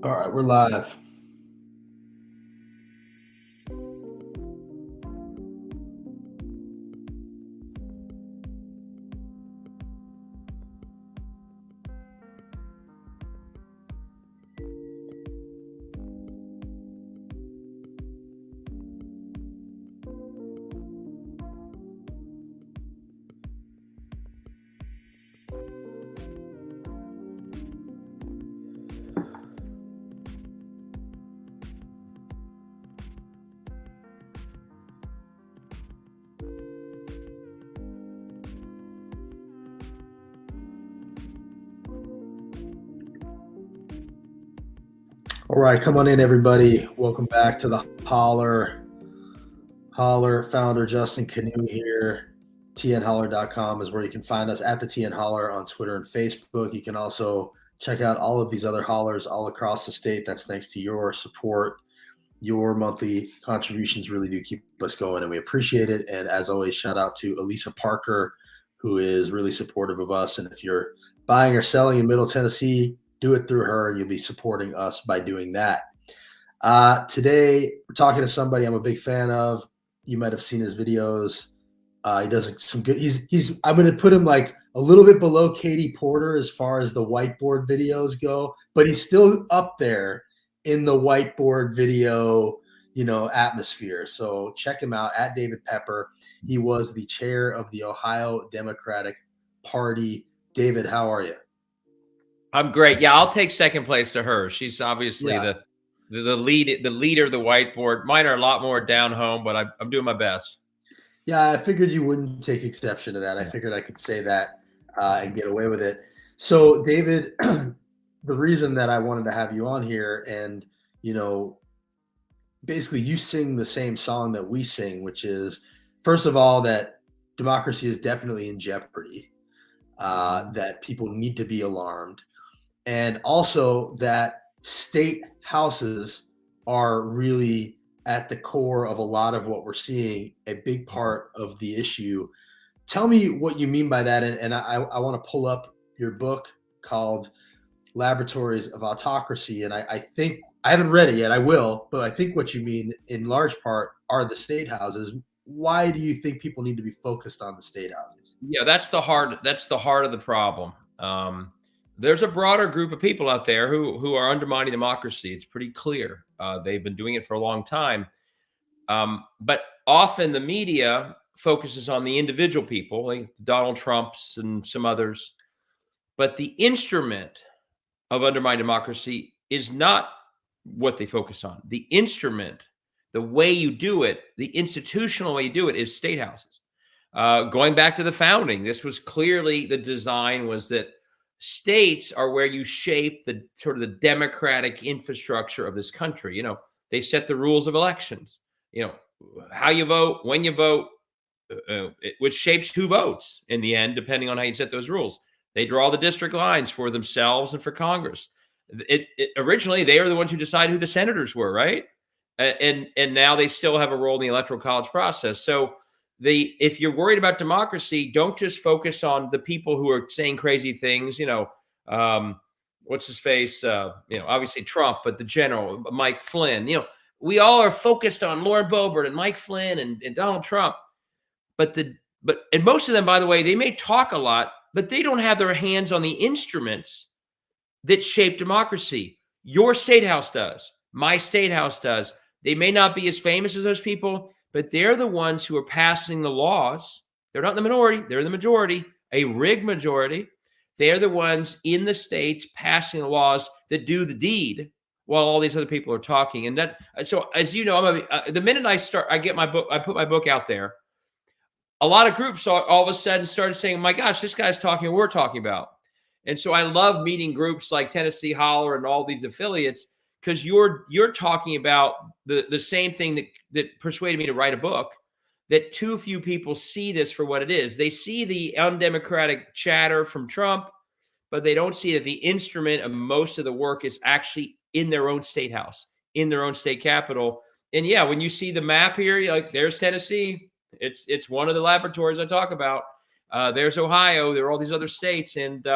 All right, we're live. All right, come on in, everybody. Welcome back to the Holler. Holler founder Justin Canoe here. tnholler.com is where you can find us at the TN Holler on Twitter and Facebook. You can also check out all of these other hollers all across the state. That's thanks to your support. Your monthly contributions really do keep us going, and we appreciate it. And as always, shout out to Elisa Parker, who is really supportive of us. And if you're buying or selling in Middle Tennessee, do it through her, and you'll be supporting us by doing that. Today, we're talking to somebody I'm a big fan of. You might have seen his videos. He does some good. He's. I'm going to put him like a little bit below Katie Porter as far as the whiteboard videos go, but he's still up there in the whiteboard video, atmosphere. So check him out at David Pepper. He was the chair of the Ohio Democratic Party. David, how are you? I'm great. Yeah, I'll take second place to her. She's obviously the leader of the whiteboard. Mine are a lot more down home, but I'm doing my best. Yeah, I figured you wouldn't take exception to that. I figured I could say that and get away with it. So, David, the reason that I wanted to have you on here, and basically you sing the same song that we sing, which is, first of all, that democracy is definitely in jeopardy, that people need to be alarmed, and also that state houses are really at the core of a lot of what we're seeing, a big part of the issue. Tell me what you mean by that. And I want to pull up your book called Laboratories of Autocracy. And I think I haven't read it yet. I will, but I think what you mean in large part are the state houses. Why do you think people need to be focused on the state houses? Yeah, that's the heart of the problem. There's a broader group of people out there who are undermining democracy. It's pretty clear. They've been doing it for a long time. But often the media focuses on the individual people, like Donald Trump's and some others. But the instrument of undermining democracy is not what they focus on. The instrument, the way you do it, the institutional way you do it is state houses. Going back to the founding, this was clearly the design was that states are where you shape the sort of the democratic infrastructure of this country. They set the rules of elections, how you vote, when you vote, which shapes who votes in the end, depending on how you set those rules. They draw the district lines for themselves and for Congress. Originally, they are the ones who decide who the senators were, right? And now they still have a role in the electoral college process. So if you're worried about democracy, don't just focus on the people who are saying crazy things. What's his face? Obviously Trump, but the general, Mike Flynn. We all are focused on Lauren Boebert and Mike Flynn and Donald Trump. But most of them, by the way, they may talk a lot, but they don't have their hands on the instruments that shape democracy. Your state house does. My state house does. They may not be as famous as those people, but they're the ones who are passing the laws. They're not the minority. They're the majority, a rigged majority. They're the ones in the states passing the laws that do the deed while all these other people are talking. And so as you know, the minute I get my book, I put my book out there, a lot of groups all of a sudden started saying, my gosh, this guy's talking what we're talking about. And so I love meeting groups like Tennessee Holler and all these affiliates, because you're talking about the same thing that persuaded me to write a book, that too few people see this for what it is. They see the undemocratic chatter from Trump, but they don't see that the instrument of most of the work is actually in their own state house, in their own state capital. And yeah, when you see the map here, you're like, there's Tennessee. It's one of the laboratories I talk about. There's Ohio. There are all these other states. And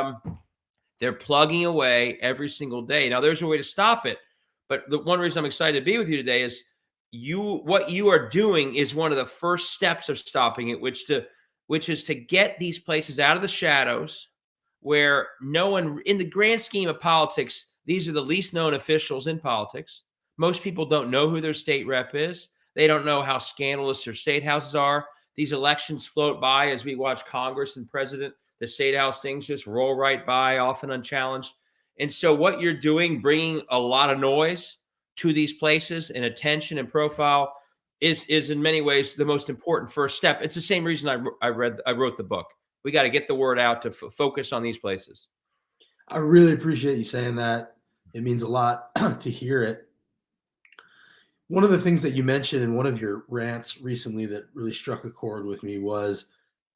They're plugging away every single day. Now, there's a way to stop it, but the one reason I'm excited to be with you today is what you are doing is one of the first steps of stopping it, which is to get these places out of the shadows where no one, in the grand scheme of politics, these are the least known officials in politics. Most people don't know who their state rep is. They don't know how scandalous their state houses are. These elections float by as we watch Congress and president. The state house things just roll right by, often unchallenged. And so what you're doing, bringing a lot of noise to these places and attention and profile is in many ways the most important first step. It's the same reason I wrote the book. We got to get the word out to focus on these places. I really appreciate you saying that. It means a lot to hear it. One of the things that you mentioned in one of your rants recently that really struck a chord with me was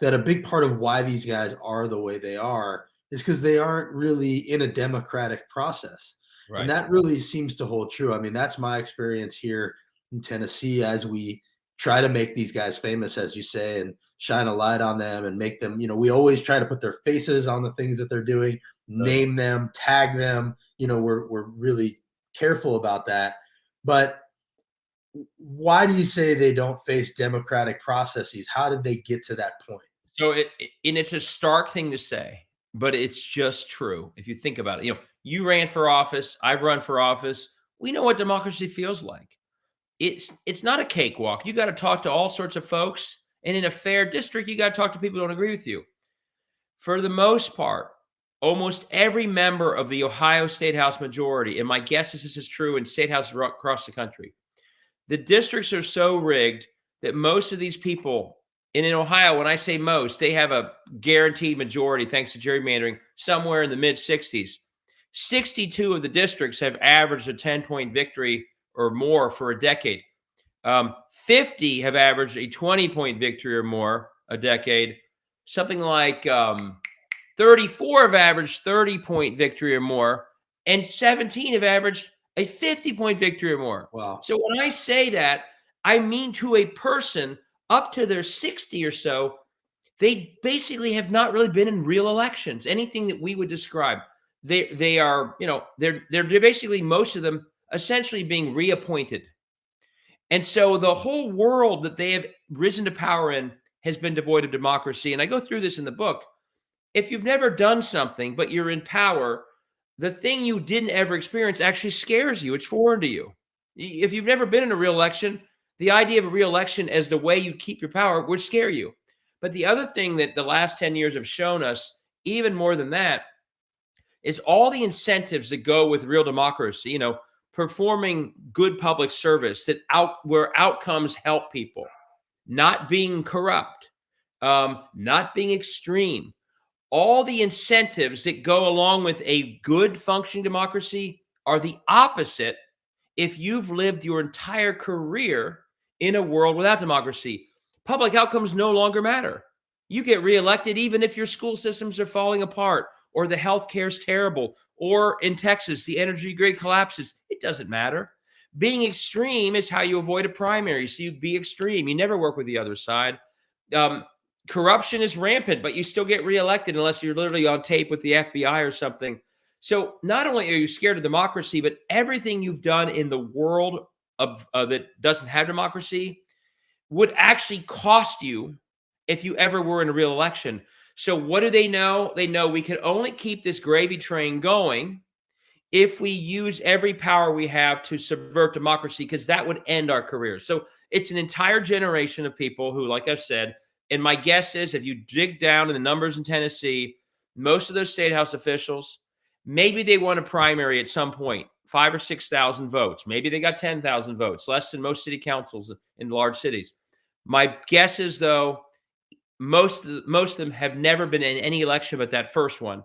that a big part of why these guys are the way they are is because they aren't really in a democratic process. And Right. that really seems to hold true. I mean, that's my experience here in Tennessee as we try to make these guys famous, as you say, and shine a light on them and make them, we always try to put their faces on the things that they're doing, name them, tag them. We're really careful about that. But why do you say they don't face democratic processes? How did they get to that point? So it's a stark thing to say, but it's just true. If you think about it, you ran for office, I've run for office. We know what democracy feels like. It's not a cakewalk. You got to talk to all sorts of folks, and in a fair district, you got to talk to people who don't agree with you. For the most part, almost every member of the Ohio State House majority, and my guess is this is true in state houses across the country, the districts are so rigged that most of these people, and in Ohio, when I say most, they have a guaranteed majority thanks to gerrymandering somewhere in the mid 60s. 62 of the districts have averaged a 10-point victory or more for a decade. 50 have averaged a 20-point victory or more a decade. Something like 34 have averaged 30-point victory or more, and 17 have averaged a 50-point victory or more. Wow. So when I say that, I mean to a person up to their 60 or so, they basically have not really been in real elections, anything that we would describe. They are, they're basically, most of them essentially being reappointed. And so the whole world that they have risen to power in has been devoid of democracy. And I go through this in the book. If you've never done something, but you're in power, the thing you didn't ever experience actually scares you. It's foreign to you. If you've never been in a real election, the idea of a real election as the way you keep your power would scare you. But the other thing that the last 10 years have shown us, even more than that, is all the incentives that go with real democracy, performing good public service where outcomes help people, not being corrupt, not being extreme. All the incentives that go along with a good functioning democracy are the opposite if you've lived your entire career in a world without democracy. Public outcomes no longer matter. You get reelected even if your school systems are falling apart, or the healthcare is terrible, or in Texas, the energy grid collapses. It doesn't matter. Being extreme is how you avoid a primary. So you be extreme. You never work with the other side. Corruption is rampant, but you still get reelected unless you're literally on tape with the FBI or something. So not only are you scared of democracy, but everything you've done in the world of that doesn't have democracy would actually cost you if you ever were in a real election. So what do they know? They know we can only keep this gravy train going if we use every power we have to subvert democracy, because that would end our careers. So it's an entire generation of people who, like I've said, and my guess is if you dig down in the numbers in Tennessee, most of those state house officials, maybe they won a primary at some point, 5,000 or 6,000 votes. Maybe they got 10,000 votes, less than most city councils in large cities. My guess is, though, most of them have never been in any election but that first one.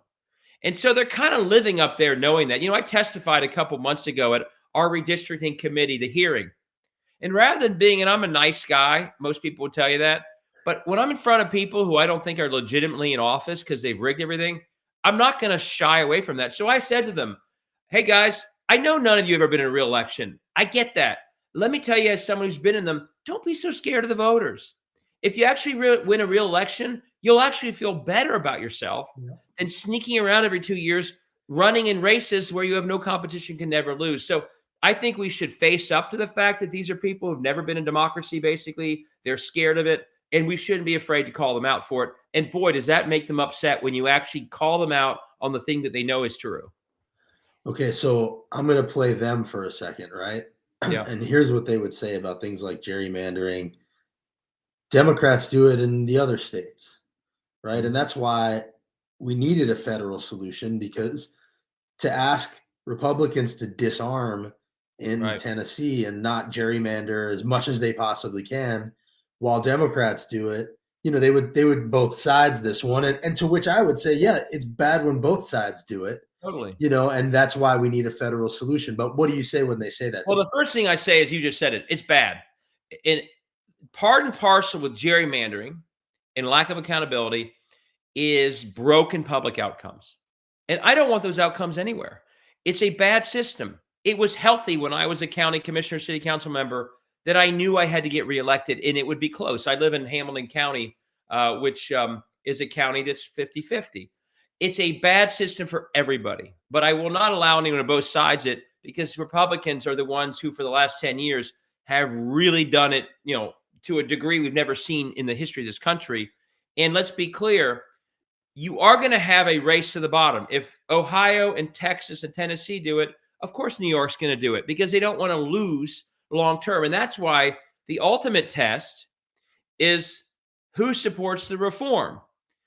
And so they're kind of living up there knowing that. I testified a couple months ago at our redistricting committee, the hearing. And rather than and I'm a nice guy, most people would tell you that. But when I'm in front of people who I don't think are legitimately in office because they've rigged everything, I'm not going to shy away from that. So I said to them, hey, guys, I know none of you have ever been in a real election. I get that. Let me tell you, as someone who's been in them, don't be so scared of the voters. If you actually win a real election, you'll actually feel better about yourself than sneaking around every 2 years running in races where you have no competition, can never lose. So I think we should face up to the fact that these are people who've never been in democracy, basically. They're scared of it, and we shouldn't be afraid to call them out for it. And boy, does that make them upset when you actually call them out on the thing that they know is true. Okay, so I'm going to play them for a second, right? Yeah. And here's what they would say about things like gerrymandering. Democrats do it in the other states, right? And Mhm. that's why we needed a federal solution, because to ask Republicans to disarm in Right. Tennessee and not gerrymander as much as they possibly can, while Democrats do it, they would both sides this one, and to which I would say, yeah, it's bad when both sides do it, Totally. and that's why we need a federal solution. But what do you say when they say that Well, to you? the first thing I say is you just said it. It's bad. And part and parcel with gerrymandering and lack of accountability is broken public outcomes. And I don't want those outcomes anywhere. It's a bad system. It was healthy when I was a county commissioner, city council member, that I knew I had to get reelected and it would be close. I live in Hamilton County, which is a county that's 50-50. It's a bad system for everybody, but I will not allow anyone on both sides it, because Republicans are the ones who, for the last 10 years, have really done it, to a degree we've never seen in the history of this country. And let's be clear, you are going to have a race to the bottom. If Ohio and Texas and Tennessee do it, of course New York's going to do it, because they don't want to lose long term. And that's why the ultimate test is who supports the reform.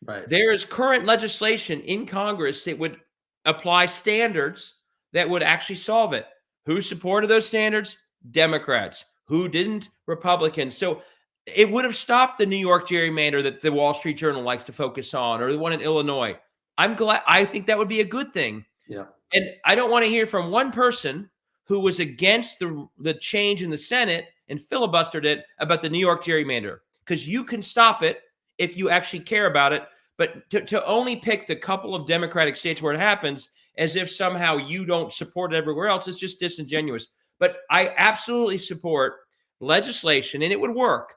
Right, There is current legislation in Congress that would apply standards that would actually solve it. Who supported those standards? Democrats. Who didn't? Republicans. So it would have stopped the New York gerrymander that the Wall Street Journal likes to focus on, or the one in Illinois. I'm glad. I think that would be a good thing. yeah, And I don't want to hear from one person who was against the change in the Senate and filibustered it about the New York gerrymander, because you can stop it if you actually care about it. But to only pick the couple of Democratic states where it happens as if somehow you don't support it everywhere else is just disingenuous. But I absolutely support legislation, and it would work,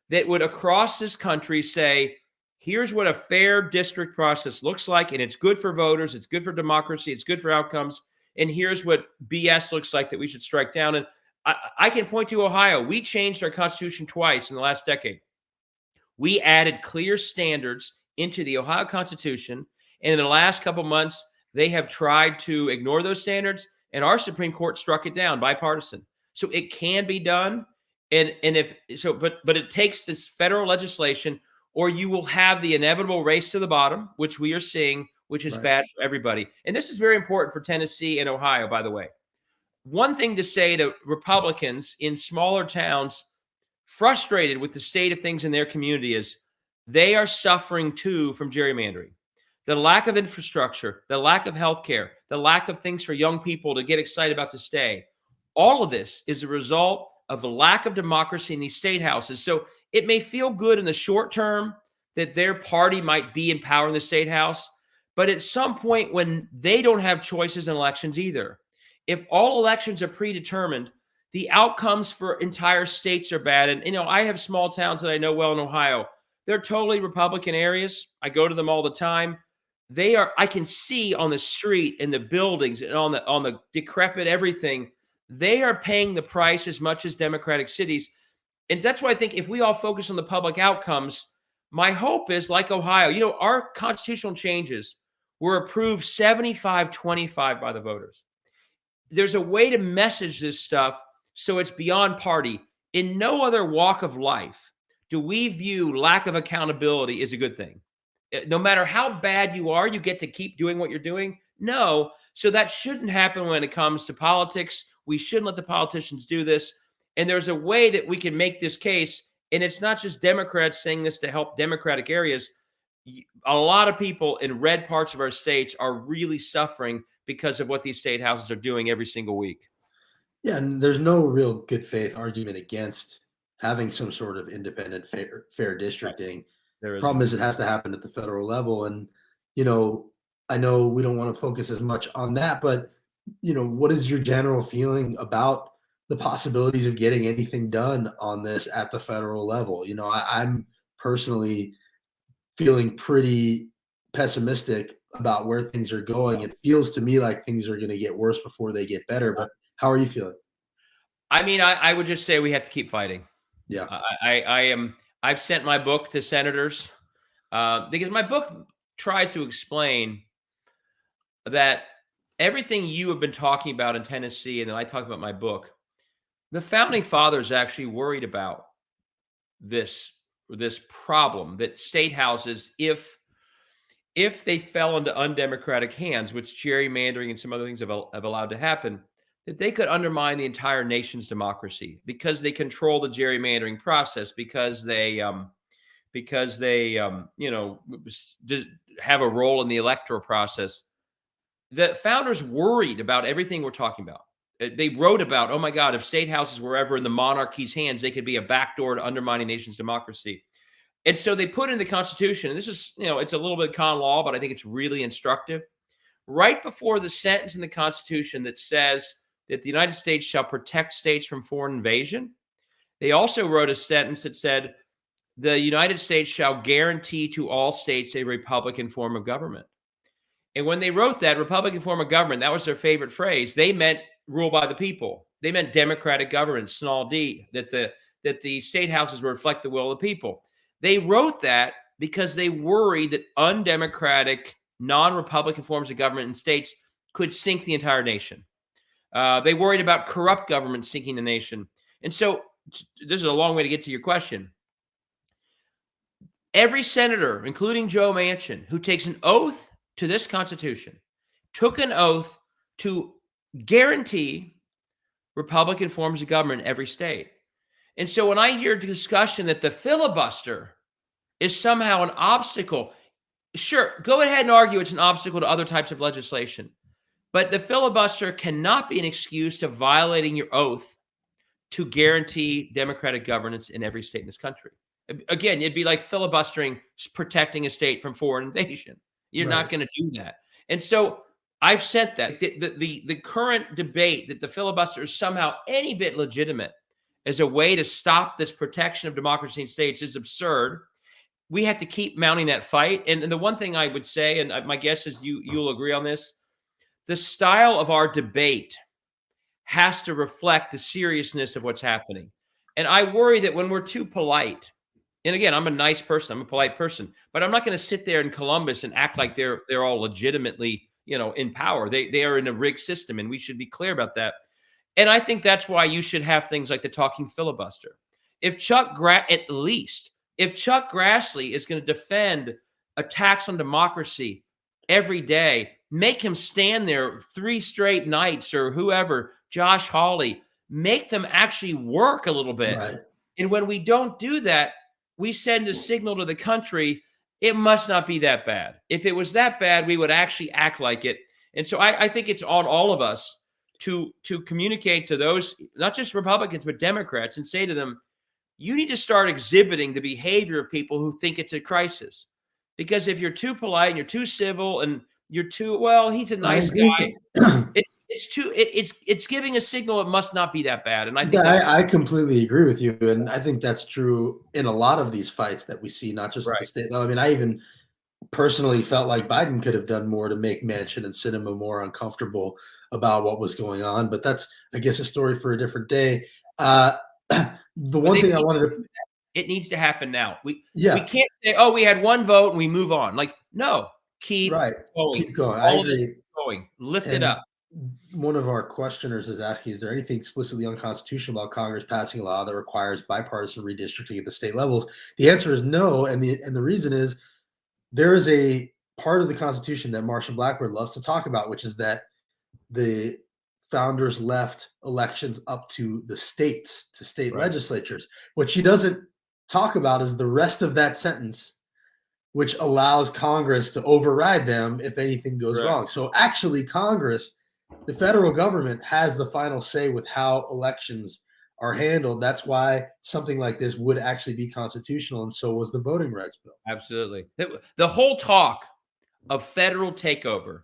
that would across this country say, here's what a fair district process looks like, and it's good for voters, it's good for democracy, it's good for outcomes, and here's what BS looks like that we should strike down. And I can point to Ohio. We changed our constitution twice in the last decade. We added clear standards into the Ohio Constitution, and in the last couple months, they have tried to ignore those standards, and our Supreme Court struck it down, bipartisan. So it can be done, and if so, but it takes this federal legislation, or you will have the inevitable race to the bottom, which we are seeing, which is right, bad for everybody. And this is very important for Tennessee and Ohio, by the way. One thing to say to Republicans in smaller towns frustrated with the state of things in their community is they are suffering too from gerrymandering. The lack of infrastructure, the lack of healthcare, the lack of things for young people to get excited about to stay. All of this is a result of the lack of democracy in these state houses. So it may feel good in the short term that their party might be in power in the state house, but at some point when they don't have choices in elections either, if all elections are predetermined, the outcomes for entire states are bad. And, I have small towns that I know well in Ohio. They're totally Republican areas. I go to them all the time. I can see on the street and the buildings and on the decrepit everything, they are paying the price as much as Democratic cities. And that's why I think if we all focus on the public outcomes, my hope is like Ohio, our constitutional changes were approved 75-25 by the voters. There's a way to message this stuff so it's beyond party. In no other walk of life do we view lack of accountability as a good thing. No matter how bad you are, you get to keep doing what you're doing. No. So that shouldn't happen when it comes to politics. We shouldn't let the politicians do this. And there's a way that we can make this case. And it's not just Democrats saying this to help Democratic areas. A lot of people in red parts of our states are really suffering because of what these state houses are doing every single week. yeah. And there's no real good faith argument against having some sort of independent, fair Right. districting. There Problem isn't. is, it has to happen at the federal level, and you know, I know we don't want to focus as much on that, but what is your general feeling about the possibilities of getting anything done on this at the federal level? I'm personally feeling pretty pessimistic about where things are going. It feels to me like things are going to get worse before they get better. But how are you feeling? I mean, I would just say we have to keep fighting. Yeah. I am. I've sent my book to senators because my book tries to explain that everything you have been talking about in Tennessee, and then I talk about my book. The founding fathers actually worried about this problem that state houses, if they fell into undemocratic hands, which gerrymandering and some other things have allowed to happen, that they could undermine the entire nation's democracy because they control the gerrymandering process, because they have a role in the electoral process. The founders worried about everything we're talking about. They wrote about, oh my God, if state houses were ever in the monarchy's hands, they could be a backdoor to undermining the nation's democracy. And so they put in the Constitution, and this is, it's a little bit con law, but I think it's really instructive. Right before the sentence in the Constitution that says that the United States shall protect states from foreign invasion, they also wrote a sentence that said the United States shall guarantee to all states a Republican form of government. And when they wrote that Republican form of government, that was their favorite phrase. They meant rule by the people. They meant democratic government, small d, that the state houses would reflect the will of the people. They wrote that because they worried that undemocratic, non-Republican forms of government in states could sink the entire nation. They worried about corrupt government sinking the nation. And so this is a long way to get to your question. Every senator, including Joe Manchin, who takes an oath to this Constitution, took an oath to guarantee Republican forms of government in every state. And so when I hear discussion that the filibuster is somehow an obstacle, sure, go ahead and argue it's an obstacle to other types of legislation. But the filibuster cannot be an excuse to violating your oath to guarantee democratic governance in every state in this country. Again, it'd be like filibustering protecting a state from foreign invasion. You're not going to do that. And so I've sent that. The current debate that the filibuster is somehow any bit legitimate as a way to stop this protection of democracy in states is absurd. We have to keep mounting that fight. And the one thing I would say, and my guess is you'll agree on this, the style of our debate has to reflect the seriousness of what's happening. And I worry that when we're too polite, and again, I'm a nice person, I'm a polite person, but I'm not going to sit there in Columbus and act like they're all legitimately, in power. They are in a rigged system, and we should be clear about that. And I think that's why you should have things like the talking filibuster. If Chuck Grassley is going to defend attacks on democracy every day, make him stand there 3 straight nights, or whoever, Josh Hawley, make them actually work a little bit. Right. And when we don't do that, we send a signal to the country, it must not be that bad. If it was that bad, we would actually act like it. And so I think it's on all of us to communicate to those, not just Republicans, but Democrats, and say to them, you need to start exhibiting the behavior of people who think it's a crisis. Because if you're too polite and you're too civil and you're too, well, he's a nice guy, it's giving a signal it must not be that bad. And I think I completely agree with you. And I think that's true in a lot of these fights that we see, not just at the state level. I mean, I even personally felt like Biden could have done more to make Manchin and Sinema more uncomfortable about what was going on. But that's, I guess, a story for a different day. The one thing I wanted to, it needs to happen now. We can't say, oh, we had one vote and we move on. Like, no, keep going. Keep going. I agree. Lift it up. One of our questioners is asking, is there anything explicitly unconstitutional about Congress passing a law that requires bipartisan redistricting at the state levels? The answer is no. And the reason is there is a part of the Constitution that Marsha Blackburn loves to talk about, which is that the founders left elections up to the states, to state legislatures. What she doesn't talk about is the rest of that sentence, which allows Congress to override them if anything goes wrong. So actually, Congress, the federal government, has the final say with how elections are handled. That's why something like this would actually be constitutional, and so was the voting rights bill. Absolutely. The whole talk of federal takeover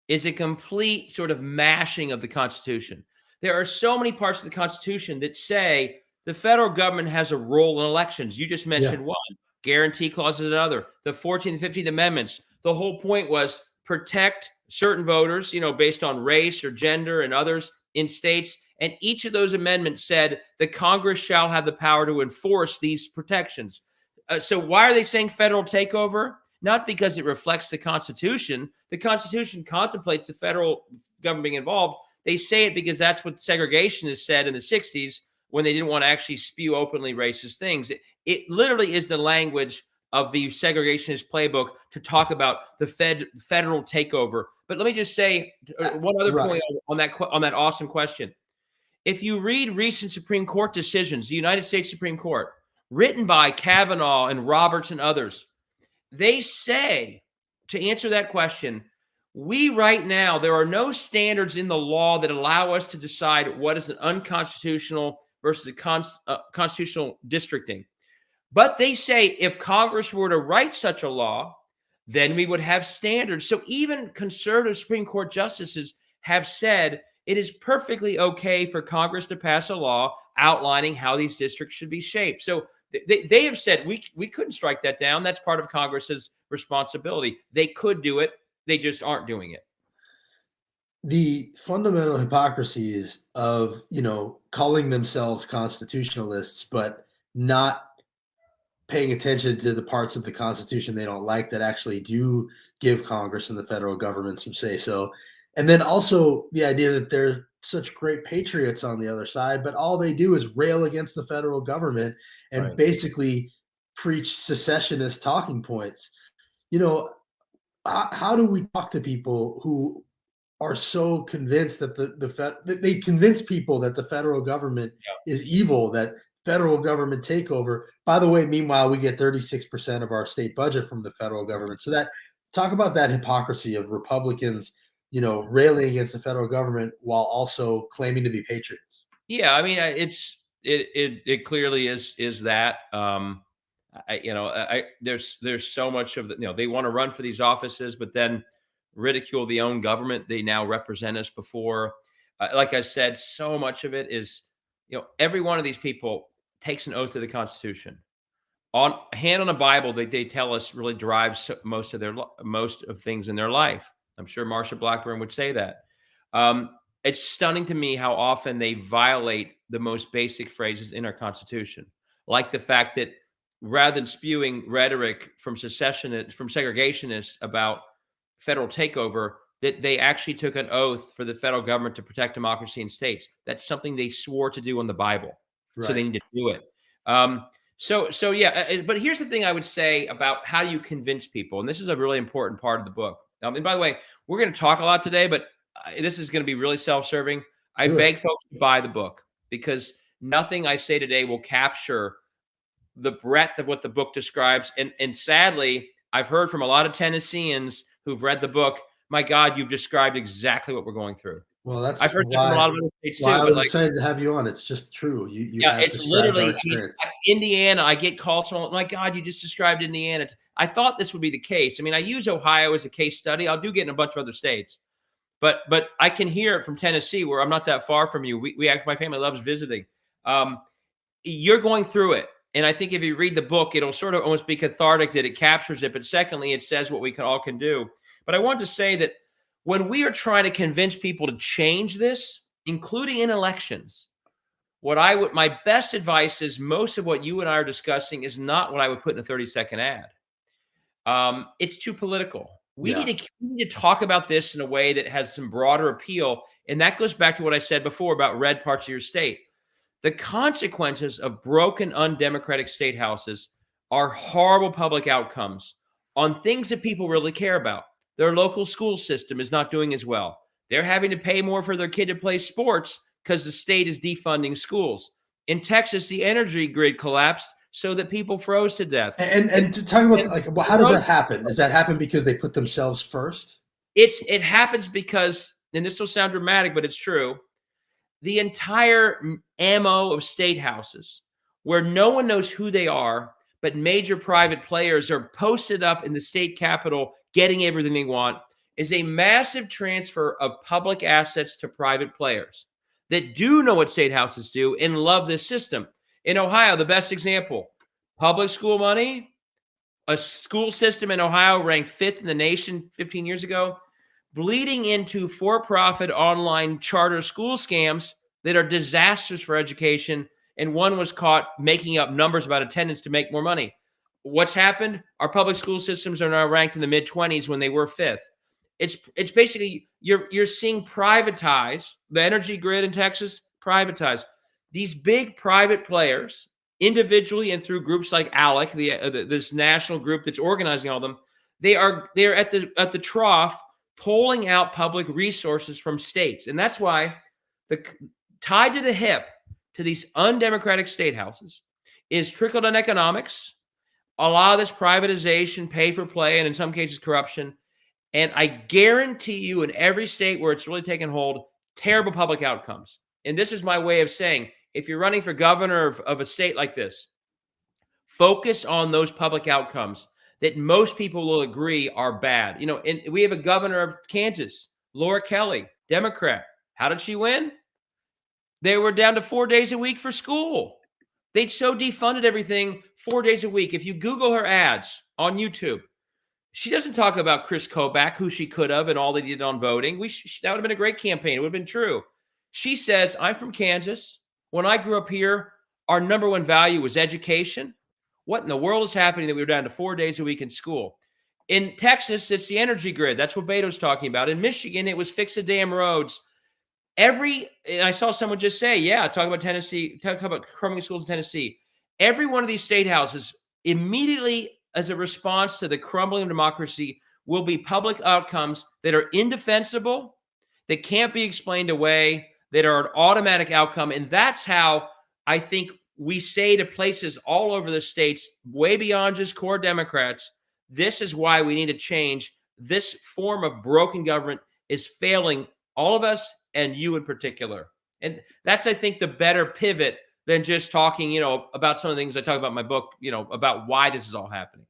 is a complete sort of mashing of the Constitution. There are so many parts of the Constitution that say the federal government has a role in elections. You just mentioned one. Guarantee clause is another. The 14th and 15th Amendments, the whole point was protect certain voters, based on race or gender and others in states. And each of those amendments said the Congress shall have the power to enforce these protections. So why are they saying federal takeover? Not because it reflects the Constitution. The Constitution contemplates the federal government being involved. They say it because that's what segregationists said in the 60s when they didn't want to actually spew openly racist things. It literally is the language of the segregationist playbook to talk about the federal takeover. But let me just say one other point on that awesome question. If you read recent Supreme Court decisions, the United States Supreme Court, written by Kavanaugh and Roberts and others, they say, to answer that question, we right now, there are no standards in the law that allow us to decide what is an unconstitutional versus a constitutional districting. But they say if Congress were to write such a law, then we would have standards. So even conservative Supreme Court justices have said it is perfectly okay for Congress to pass a law outlining how these districts should be shaped. So they have said we couldn't strike that down. That's part of Congress's responsibility. They could do it. They just aren't doing it. The fundamental hypocrisies of, calling themselves constitutionalists, but not paying attention to the parts of the Constitution they don't like that actually do give Congress and the federal government some say so. And then also the idea that they're such great patriots on the other side, but all they do is rail against the federal government and basically preach secessionist talking points. How do we talk to people who are so convinced that that they convince people that the federal government is evil, that federal government takeover? By the way, meanwhile, we get 36% of our state budget from the federal government. So talk about that hypocrisy of Republicans, railing against the federal government while also claiming to be patriots. Yeah, I mean, it clearly is that. There's so much of the, they want to run for these offices, but then ridicule the own government they now represent us before. Like I said, so much of it is, every one of these people takes an oath to the Constitution. On hand on a Bible, they tell us really drives most of things in their life. I'm sure Marsha Blackburn would say that. It's stunning to me how often they violate the most basic phrases in our Constitution, like the fact that rather than spewing rhetoric from segregationists about federal takeover, that they actually took an oath for the federal government to protect democracy in states. That's something they swore to do in the Bible. Right. So they need to do it. So yeah, but here's the thing I would say about how you convince people, and this is a really important part of the book. And by the way, we're going to talk a lot today, but this is going to be really self-serving. I beg folks to buy the book because nothing I say today will capture the breadth of what the book describes. And sadly, I've heard from a lot of Tennesseans who've read the book, my God, you've described exactly what we're going through. Well, that's I've heard that from a lot of other states too. I was excited to have you on. It's just true. It's literally Indiana. I get calls from, my God, you just described Indiana. I thought this would be the case. I mean, I use Ohio as a case study. I'll do get in a bunch of other states, but I can hear it from Tennessee, where I'm not that far from you. We actually, my family loves visiting. You're going through it. And I think if you read the book, it'll sort of almost be cathartic that it captures it. But secondly, it says what we all can do. But I want to say that when we are trying to convince people to change this, including in elections, my best advice is most of what you and I are discussing is not what I would put in a 30-second ad. It's too political. We need to talk about this in a way that has some broader appeal. And that goes back to what I said before about red parts of your state. The consequences of broken, undemocratic state houses are horrible public outcomes on things that people really care about. Their local school system is not doing as well. They're having to pay more for their kid to play sports because the state is defunding schools. In Texas, the energy grid collapsed so that people froze to death. And to talk about how does that happen? Does that happen because they put themselves first? It happens because, and this will sound dramatic, but it's true, the entire ammo of state houses where no one knows who they are, but major private players are posted up in the state capitol getting everything they want, is a massive transfer of public assets to private players that do know what state houses do and love this system. In Ohio, the best example, public school money, a school system in Ohio ranked 5th in the nation 15 years ago, bleeding into for-profit online charter school scams that are disasters for education. And one was caught making up numbers about attendance to make more money. What's happened? Our public school systems are now ranked in the mid-20s when they were 5th. It's basically you're seeing privatize the energy grid in Texas, privatize these big private players individually and through groups like ALEC, this national group that's organizing all of them. They're at the trough pulling out public resources from states, and that's why the tied to the hip to these undemocratic state houses is trickle-down economics, a lot of this privatization, pay for play, and in some cases corruption. And I guarantee you, in every state where it's really taken hold, terrible public outcomes. And this is my way of saying, if you're running for governor of a state like this, focus on those public outcomes that most people will agree are bad. And we have a governor of Kansas, Laura Kelly, Democrat. How did she win? They were down to 4 days a week for school. They'd so defunded everything 4 days a week. If you Google her ads on YouTube, she doesn't talk about Chris Kobach, who she could have, and all they did on voting. That would have been a great campaign. It would have been true. She says, I'm from Kansas. When I grew up here, our number one value was education. What in the world is happening that we were down to 4 days a week in school? In Texas, it's the energy grid. That's what Beto's talking about. In Michigan, it was fix the damn roads. And I saw someone just say, yeah, talk about Tennessee, talk about crumbling schools in Tennessee. Every one of these state houses immediately, as a response to the crumbling of democracy, will be public outcomes that are indefensible, that can't be explained away, that are an automatic outcome. And that's how I think we say to places all over the states, way beyond just core Democrats, this is why we need to change. This form of broken government is failing all of us and you in particular. And that's, I think, the better pivot than just talking, about some of the things I talk about in my book, about why this is all happening.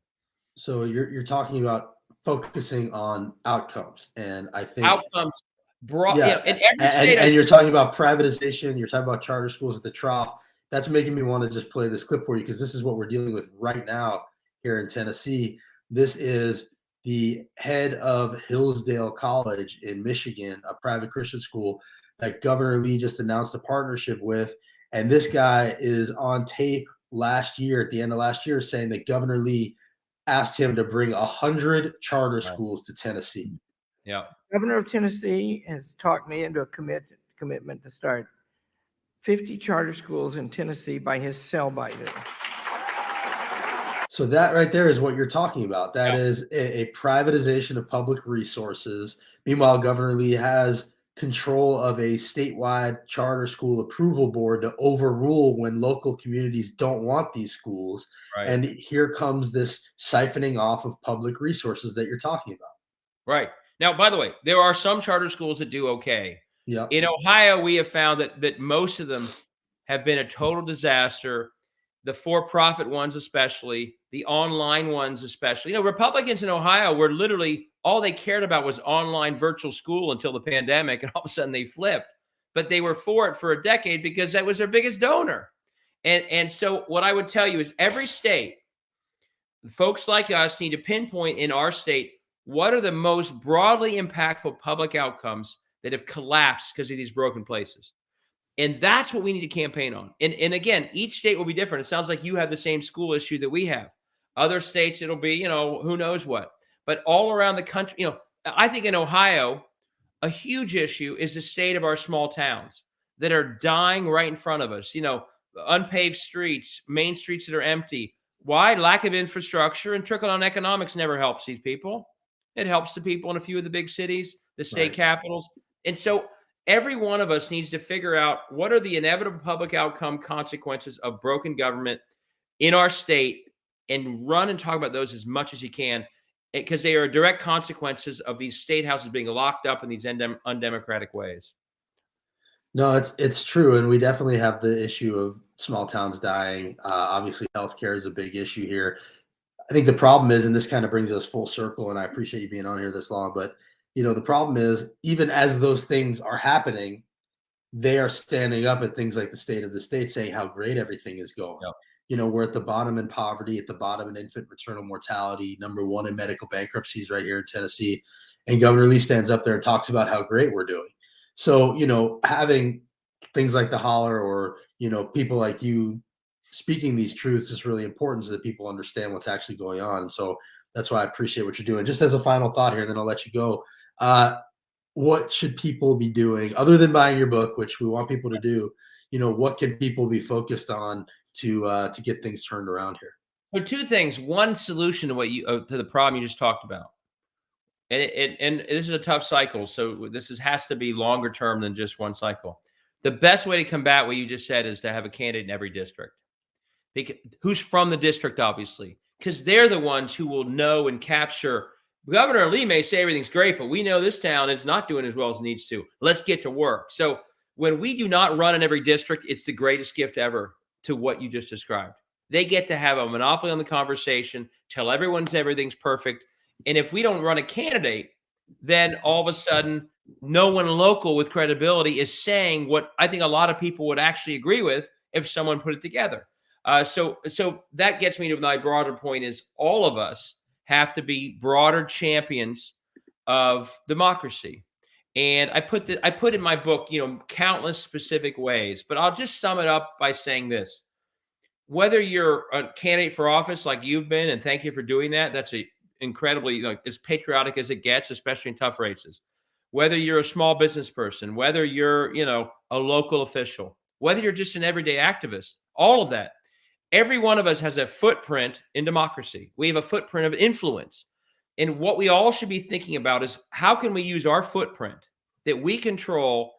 So you're talking about focusing on outcomes, and I think outcomes brought, yeah, in every state. and you're talking about privatization. You're talking about charter schools at the trough. That's making me want to just play this clip for you because this is what we're dealing with right now here in Tennessee. This is the head of Hillsdale College in Michigan, a private Christian school that Governor Lee just announced a partnership with. And this guy is on tape last year, at the end of last year, saying that Governor Lee asked him to bring 100 charter schools to Tennessee. Yeah. Governor of Tennessee has talked me into a commitment to start 50 charter schools in Tennessee by his sell-by date. So that right there is what you're talking about. That is a privatization of public resources. Meanwhile, Governor Lee has control of a statewide charter school approval board to overrule when local communities don't want these schools. Right. And here comes this siphoning off of public resources that you're talking about. Right. Now, by the way, there are some charter schools that do okay. Yep. In Ohio, we have found that most of them have been a total disaster. The for-profit ones, especially the online ones, especially. Republicans in Ohio were literally all they cared about was online virtual school until the pandemic, and all of a sudden they flipped. But they were for it for a decade because that was their biggest donor. And so what I would tell you is every state, folks like us need to pinpoint in our state what are the most broadly impactful public outcomes that have collapsed because of these broken places. And that's what we need to campaign on. And again, each state will be different. It sounds like you have the same school issue that we have. Other states, it'll be, who knows what. But all around the country, I think in Ohio, a huge issue is the state of our small towns that are dying right in front of us. Unpaved streets, main streets that are empty. Why? Lack of infrastructure, and trickle-down economics never helps these people. It helps the people in a few of the big cities, the state capitals. And so every one of us needs to figure out what are the inevitable public outcome consequences of broken government in our state and run and talk about those as much as you can, because they are direct consequences of these state houses being locked up in these undemocratic ways. No, it's true. And we definitely have the issue of small towns dying. Obviously, healthcare is a big issue here. I think the problem is, and this kind of brings us full circle, and I appreciate you being on here this long, but the problem is, even as those things are happening, they are standing up at things like the state of the state saying how great everything is going. Yep. we're at the bottom in poverty, at the bottom in infant maternal mortality, #1 in medical bankruptcies right here in Tennessee. And Governor Lee stands up there and talks about how great we're doing. So, having things like the holler, or, people like you speaking these truths is really important so that people understand what's actually going on. And so that's why I appreciate what you're doing. Just as a final thought here, then I'll let you go. What should people be doing other than buying your book, which we want people to do? What can people be focused on to get things turned around here? So two things. One solution to what you to the problem you just talked about, and this is a tough cycle. So has to be longer term than just one cycle. The best way to combat what you just said is to have a candidate in every district, who's from the district, obviously, because they're the ones who will know and capture. Governor Lee may say everything's great, but we know this town is not doing as well as it needs to. Let's get to work. So when we do not run in every district, it's the greatest gift ever to what you just described. They get to have a monopoly on the conversation, tell everyone everything's perfect. And if we don't run a candidate, then all of a sudden, no one local with credibility is saying what I think a lot of people would actually agree with if someone put it together. So that gets me to my broader point: is all of us have to be broader champions of democracy. And I put in my book, countless specific ways, but I'll just sum it up by saying this. Whether you're a candidate for office like you've been, and thank you for doing that. That's incredibly, as patriotic as it gets, especially in tough races. Whether you're a small business person, whether you're, a local official, whether you're just an everyday activist, all of that. Every one of us has a footprint in democracy. We have a footprint of influence. And what we all should be thinking about is how can we use our footprint that we control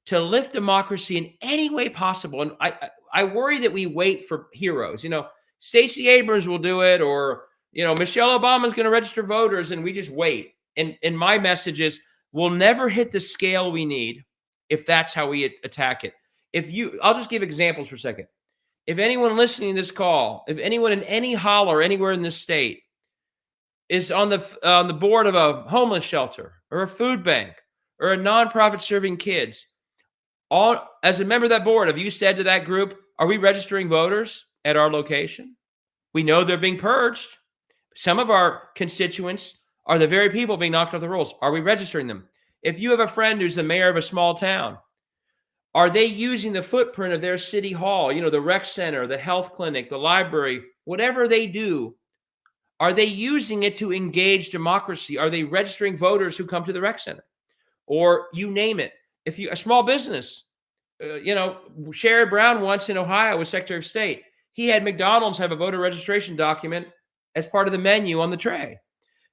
to lift democracy in any way possible. And I worry that we wait for heroes. Stacey Abrams will do it, or, Michelle Obama's going to register voters, and we just wait. And my message is we'll never hit the scale we need if that's how we attack it. I'll just give examples for a second. If anyone listening to this call, if anyone in any holler anywhere in this state is on the board of a homeless shelter or a food bank or a nonprofit serving kids, as a member of that board, have you said to that group, are we registering voters at our location? We know they're being purged. Some of our constituents are the very people being knocked off the rolls. Are we registering them? If you have a friend who's the mayor of a small town, are they using the footprint of their city hall, the rec center, the health clinic, the library, whatever they do? Are they using it to engage democracy? Are they registering voters who come to the rec center? Or you name it. If a small business, Sherrod Brown once in Ohio was Secretary of State. He had McDonald's have a voter registration document as part of the menu on the tray.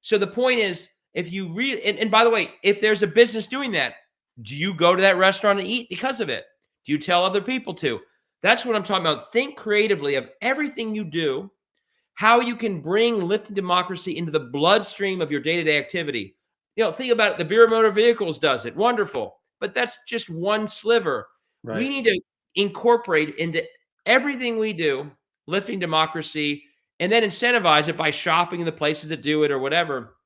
So the point is, if you really, and by the way, if there's a business doing that, do you go to that restaurant and eat because of it? Do you tell other people to? That's what I'm talking about. Think creatively of everything you do, how you can bring lifting democracy into the bloodstream of your day-to-day activity. Think about it. The Bureau of Motor Vehicles does it. Wonderful. But that's just one sliver. Right. We need to incorporate into everything we do, lifting democracy, and then incentivize it by shopping in the places that do it or whatever.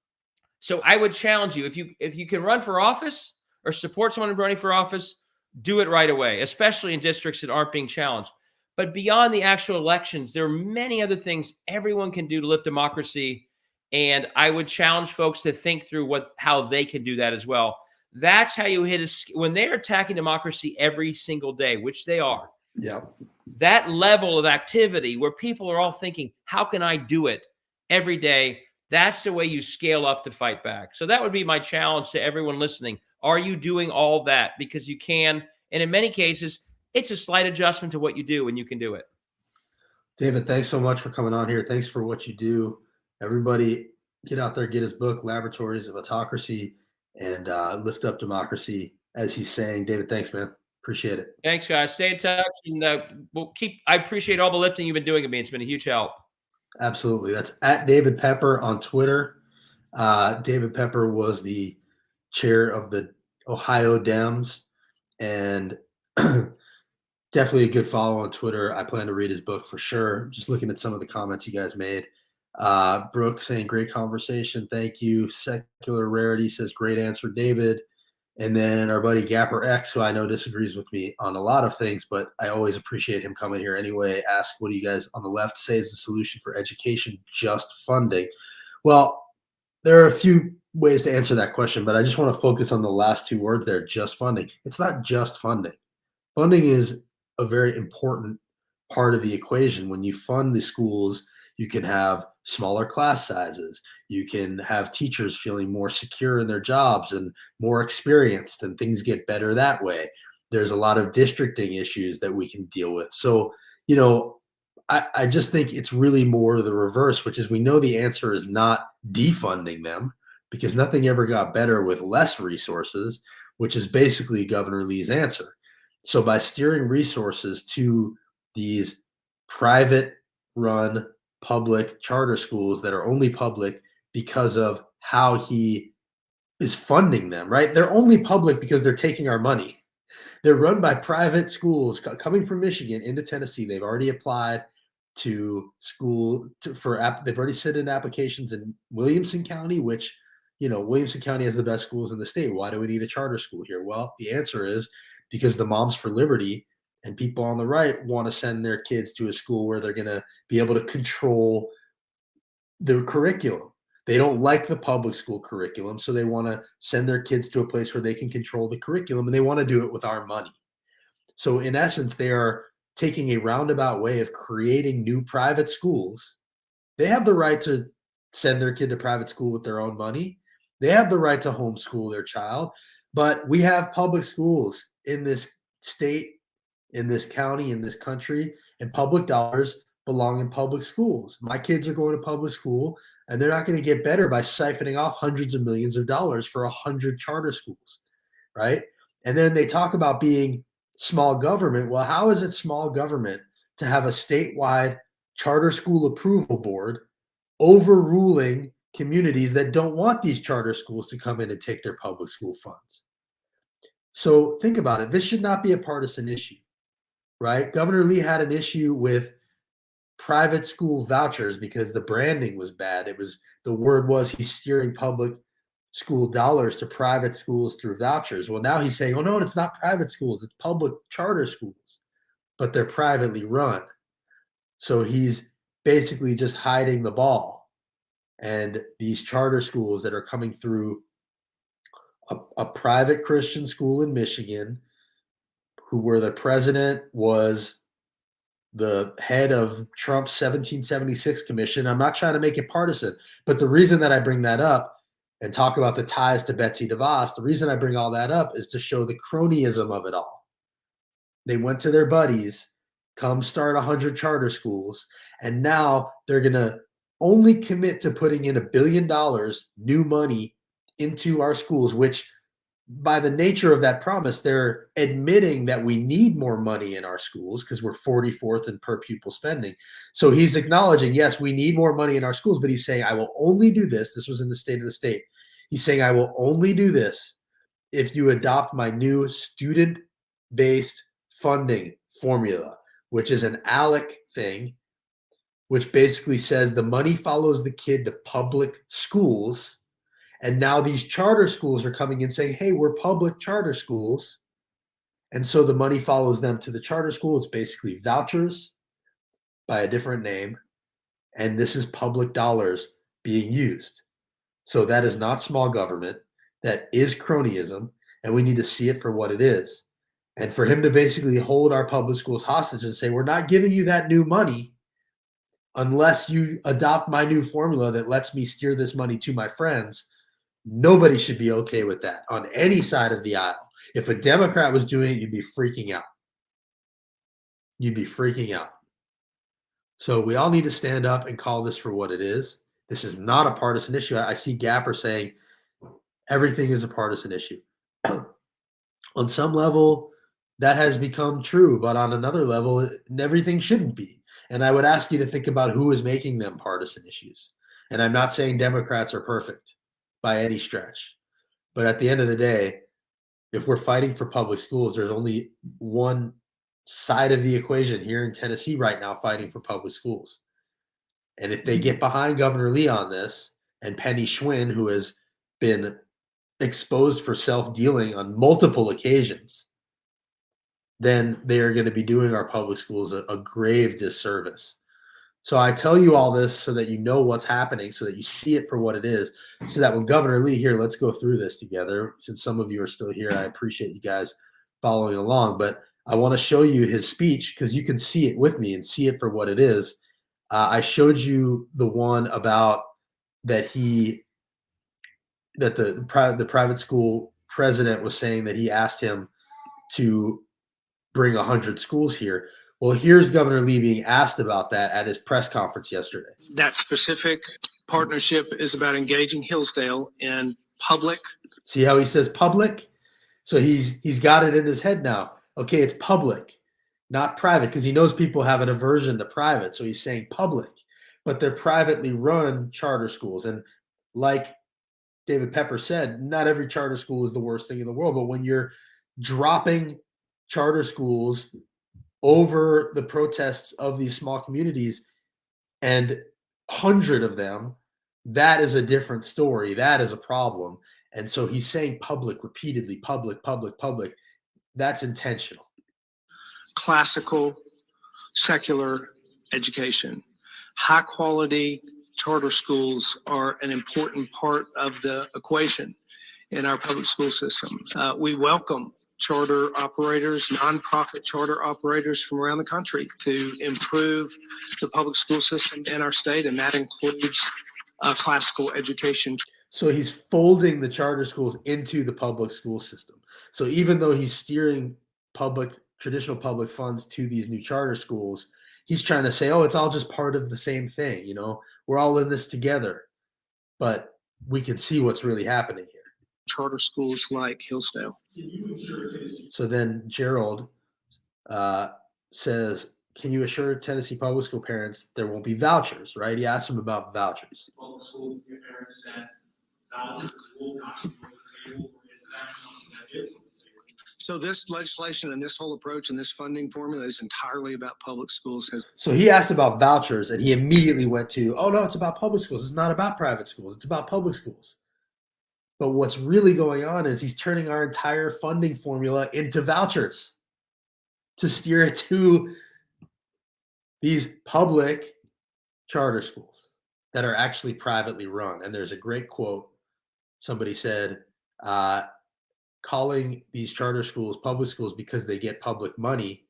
So I would challenge you, if you can run for office or support someone running for office, do it right away, especially in districts that aren't being challenged. But beyond the actual elections, there are many other things everyone can do to lift democracy. And I would challenge folks to think through how they can do that as well. That's how you when they're attacking democracy every single day, which they are. Yeah. That level of activity where people are all thinking, how can I do it every day? That's the way you scale up to fight back. So that would be my challenge to everyone listening. Are you doing all that? Because you can. And in many cases, it's a slight adjustment to what you do, and you can do it. David, thanks so much for coming on here. Thanks for what you do. Everybody, get out there, get his book, Laboratories of Autocracy, and lift up democracy, as he's saying. David, thanks, man. Appreciate it. Thanks, guys. Stay in touch, and I appreciate all the lifting you've been doing with me. It's been a huge help. Absolutely. That's at David Pepper on Twitter. David Pepper was the chair of the Ohio Dems, and definitely a good follow on Twitter. I plan to read his book for sure. Just looking at some of the comments you guys made. Brooke saying, great conversation. Thank you. Secular Rarity says, great answer, David. And then our buddy Gapper X, who I know disagrees with me on a lot of things, but I always appreciate him coming here anyway. Ask, what do you guys on the left say is the solution for education? Just funding. Well, there are a few ways to answer that question, but I just want to focus on the last two words there, just funding. It's not just funding. Funding is a very important part of the equation. When you fund the schools, you can have smaller class sizes. You can have teachers feeling more secure in their jobs and more experienced, and things get better that way. There's a lot of districting issues that we can deal with. So, I just think it's really more the reverse, which is we know the answer is not defunding them because nothing ever got better with less resources, which is basically Governor Lee's answer. So by steering resources to these private run public charter schools that are only public because of how he is funding them, right? They're only public because they're taking our money. They're run by private schools coming from Michigan into Tennessee. They've already applied to school they've already sent in applications in Williamson County, which, Williamson County has the best schools in the state. Why do we need a charter school here? Well, the answer is because the Moms for Liberty and people on the right want to send their kids to a school where they're going to be able to control the curriculum. They don't like the public school curriculum, so they want to send their kids to a place where they can control the curriculum, and they want to do it with our money. So in essence, they are taking a roundabout way of creating new private schools. They have the right to send their kid to private school with their own money. They have the right to homeschool their child, but we have public schools in this state, in this county, in this country, and public dollars belong in public schools. My kids are going to public school, and they're not going to get better by siphoning off hundreds of millions of dollars for 100 charter schools, right? And then they talk about being small government. Well, how is it small government to have a statewide charter school approval board overruling communities that don't want these charter schools to come in and take their public school funds? So think about it. This should not be a partisan issue, right? Governor Lee had an issue with private school vouchers because the branding was bad. The word was he's steering public school dollars to private schools through vouchers. Well, now he's saying, oh, no, it's not private schools, it's public charter schools, but they're privately run. So he's basically just hiding the ball. And these charter schools that are coming through a private Christian school in Michigan, where the president was the head of Trump's 1776 commission. I'm not trying to make it partisan, but the reason that I bring that up and talk about the ties to Betsy DeVos, the reason I bring all that up is to show the cronyism of it all. They went to their buddies, come start 100 charter schools, and now they're going to only commit to putting in $1 billion new money into our schools, which by the nature of that promise, they're admitting that we need more money in our schools because we're 44th in per pupil spending. So he's acknowledging, yes, we need more money in our schools, but he's saying, I will only do this. This was in the State of the State. He's saying, I will only do this if you adopt my new student-based funding formula, which is an ALEC thing, which basically says the money follows the kid to public schools. And now these charter schools are coming in saying, hey, we're public charter schools. And so the money follows them to the charter school. It's basically vouchers by a different name. And this is public dollars being used. So that is not small government. That is cronyism. And we need to see it for what it is. And for him to basically hold our public schools hostage and say, we're not giving you that new money unless you adopt my new formula that lets me steer this money to my friends. Nobody should be okay with that on any side of the aisle. If a Democrat was doing it, you'd be freaking out. You'd be freaking out. So we all need to stand up and call this for what it is. This is not a partisan issue. I see Gapper saying everything is a partisan issue. On some level, that has become true, but on another level, everything shouldn't be. And I would ask you to think about who is making them partisan issues. And I'm not saying Democrats are perfect by any stretch. But at the end of the day, if we're fighting for public schools, there's only one side of the equation here in Tennessee right now fighting for public schools. And if they get behind Governor Lee on this and Penny Schwinn, who has been exposed for self-dealing on multiple occasions, then they are going to be doing our public schools a grave disservice. So I tell you all this so that you know what's happening, so that you see it for what it is, so that when Governor Lee here, let's go through this together. Since some of you are still here, I appreciate you guys following along, but I want to show you his speech because you can see it with me and see it for what it is. I showed you the one about that the private school president was saying that he asked him to bring 100 schools here. Well, here's Governor Lee being asked about that at his press conference yesterday. That specific partnership is about engaging Hillsdale in public. See how he says public? So he's got it in his head now. Okay, it's public, not private, because he knows people have an aversion to private. So he's saying public, but they're privately run charter schools. And like David Pepper said, not every charter school is the worst thing in the world, but when you're dropping charter schools over the protests of these small communities and 100 of them, that is a different story. That is a problem. And so he's saying public repeatedly, public, public, public. That's intentional. Classical, secular education. High quality charter schools are an important part of the equation in our public school system. We welcome charter operators, nonprofit charter operators from around the country to improve the public school system in our state, and that includes classical education. So he's folding the charter schools into the public school system. So even though he's steering traditional public funds to these new charter schools, he's trying to say, oh, it's all just part of the same thing. You know, we're all in this together. But we can see what's really happening here. Charter schools like Hillsdale. So then Gerald says, can you assure Tennessee public school parents there won't be vouchers, right? He asked them about vouchers. Public school parents that vouchers will not be on the table, or is that something that is on the table? So this legislation and this whole approach and this funding formula is entirely about public schools. So he asked about vouchers and he immediately went to, oh no, it's about public schools. It's not about private schools. It's about public schools. But what's really going on is he's turning our entire funding formula into vouchers to steer it to these public charter schools that are actually privately run. And there's a great quote. Somebody said, calling these charter schools public schools because they get public money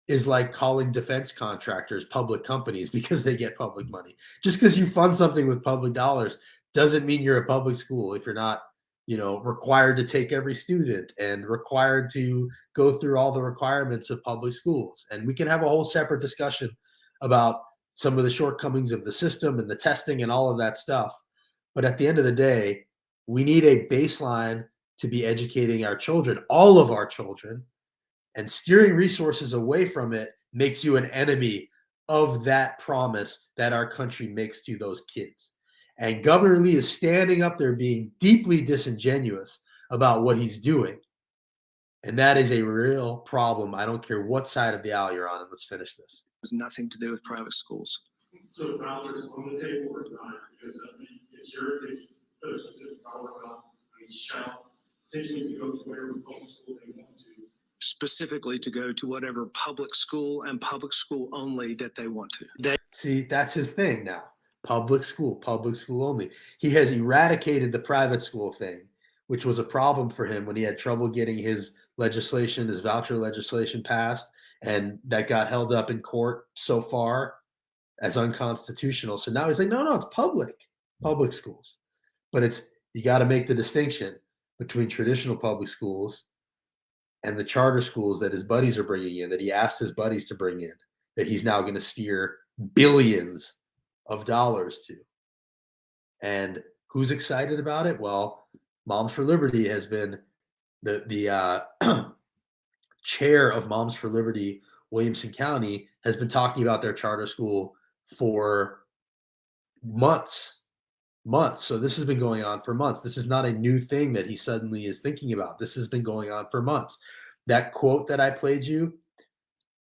is like calling defense contractors public companies because they get public money. Just because you fund something with public dollars doesn't mean you're a public school if you're not, required to take every student and required to go through all the requirements of public schools. And we can have a whole separate discussion about some of the shortcomings of the system and the testing and all of that stuff. But at the end of the day, we need a baseline to be educating our children, all of our children, and steering resources away from it makes you an enemy of that promise that our country makes to those kids. And Governor Lee is standing up there being deeply disingenuous about what he's doing. And that is a real problem. I don't care what side of the aisle you're on. And let's finish this. Has nothing to do with private schools. So vouchers on the table or not? Because it's your opinion, put a specific dollar amount on each child, potentially to go to whatever public school they want to. Specifically to go to whatever public school and public school only that they want to. See, that's his thing now. Public school only. He has eradicated the private school thing, which was a problem for him when he had trouble getting his voucher legislation passed, and that got held up in court so far as unconstitutional. So now he's like, no, it's public schools. But you got to make the distinction between traditional public schools and the charter schools that his buddies are bringing in, that he asked his buddies to bring in, that he's now going to steer billions of dollars to. And who's excited about it? Well, Moms for Liberty has been the chair of Moms for Liberty, Williamson County, has been talking about their charter school for months. So this has been going on for months. This is not a new thing that he suddenly is thinking about. This has been going on for months. That quote that I played you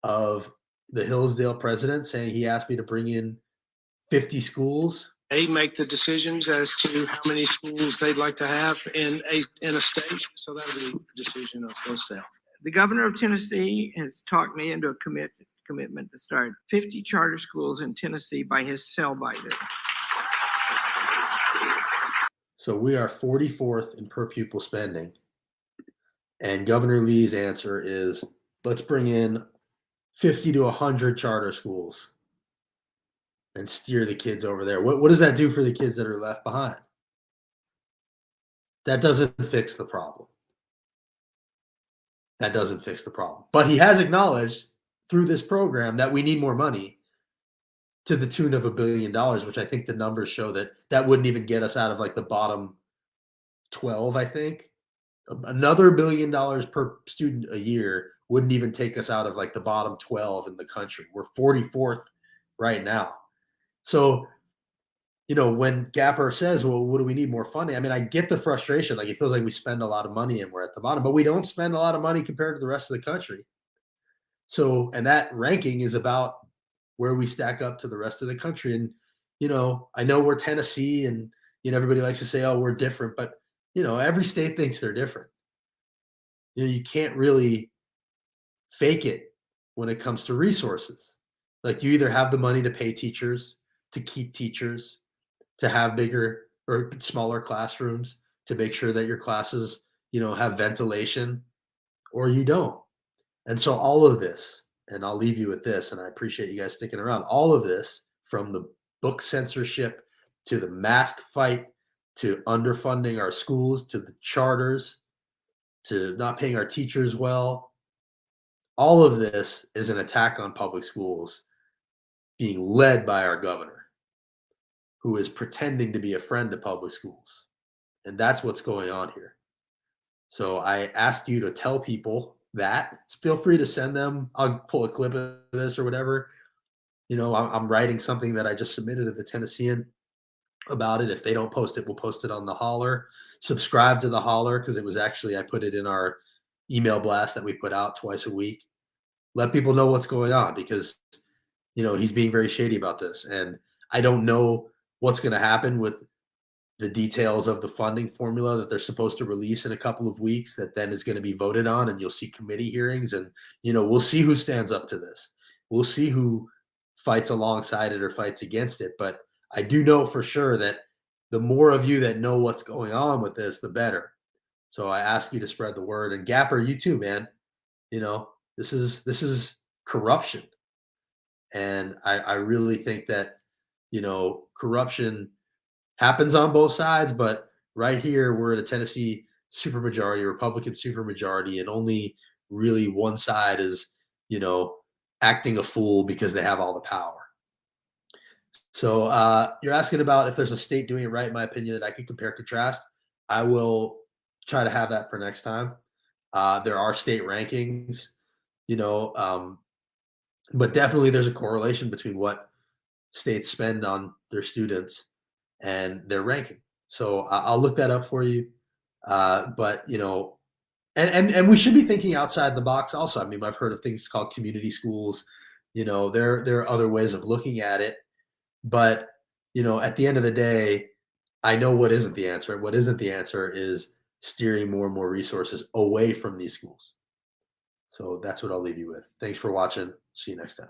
of the Hillsdale president saying he asked me to bring in 50 schools they make the decisions as to how many schools they'd like to have in a state. So that would be a decision of Hillsdale. The governor of Tennessee has talked me into a commitment to start 50 charter schools in Tennessee by his sell-by date. So we are 44th in per pupil spending. And Governor Lee's answer is, let's bring in 50 to 100 charter schools and steer the kids over there. What does that do for the kids that are left behind? That doesn't fix the problem. That doesn't fix the problem. But he has acknowledged through this program that we need more money to the tune of $1 billion, which I think the numbers show that wouldn't even get us out of like the bottom 12, I think. Another $1 billion per student a year wouldn't even take us out of like the bottom 12 in the country. We're 44th right now. So, when Gapper says, well, what do we need more funding? I mean, I get the frustration. Like, it feels like we spend a lot of money and we're at the bottom, but we don't spend a lot of money compared to the rest of the country. So, and that ranking is about where we stack up to the rest of the country. And, I know we're Tennessee and, everybody likes to say, oh, we're different, but, every state thinks they're different. You can't really fake it when it comes to resources. Like, you either have the money to pay teachers, to keep teachers, to have bigger or smaller classrooms, to make sure that your classes, have ventilation, or you don't. And so all of this, and I'll leave you with this, and I appreciate you guys sticking around. All of this, from the book censorship to the mask fight to underfunding our schools to the charters to not paying our teachers well, all of this is an attack on public schools being led by our governor, who is pretending to be a friend to public schools. And that's what's going on here. So I asked you to tell people that. Feel free to send them. I'll pull a clip of this or whatever. I'm writing something that I just submitted to the Tennessean about it. If they don't post it, we'll post it on the Holler. Subscribe to the Holler, because I put it in our email blast that we put out twice a week. Let people know what's going on, because he's being very shady about this, and I don't know what's going to happen with the details of the funding formula that they're supposed to release in a couple of weeks, that then is going to be voted on, and you'll see committee hearings, and we'll see who stands up to this. We'll see who fights alongside it or fights against it. But I do know for sure that the more of you that know what's going on with this, the better. So I ask you to spread the word. And Gapper, you too, man. This is corruption. And I really think that, corruption happens on both sides, but right here, we're in a Tennessee supermajority, Republican supermajority, and only really one side is, acting a fool because they have all the power. So you're asking about if there's a state doing it right, in my opinion, that I could compare contrast. I will try to have that for next time. There are state rankings, but definitely there's a correlation between what states spend on their students and their ranking. So I'll look that up for you. But and we should be thinking outside the box also. I mean, I've heard of things called community schools. There are other ways of looking at it. But at the end of the day, I know what isn't the answer. What isn't the answer is steering more and more resources away from these schools. So that's what I'll leave you with. Thanks for watching. See you next time.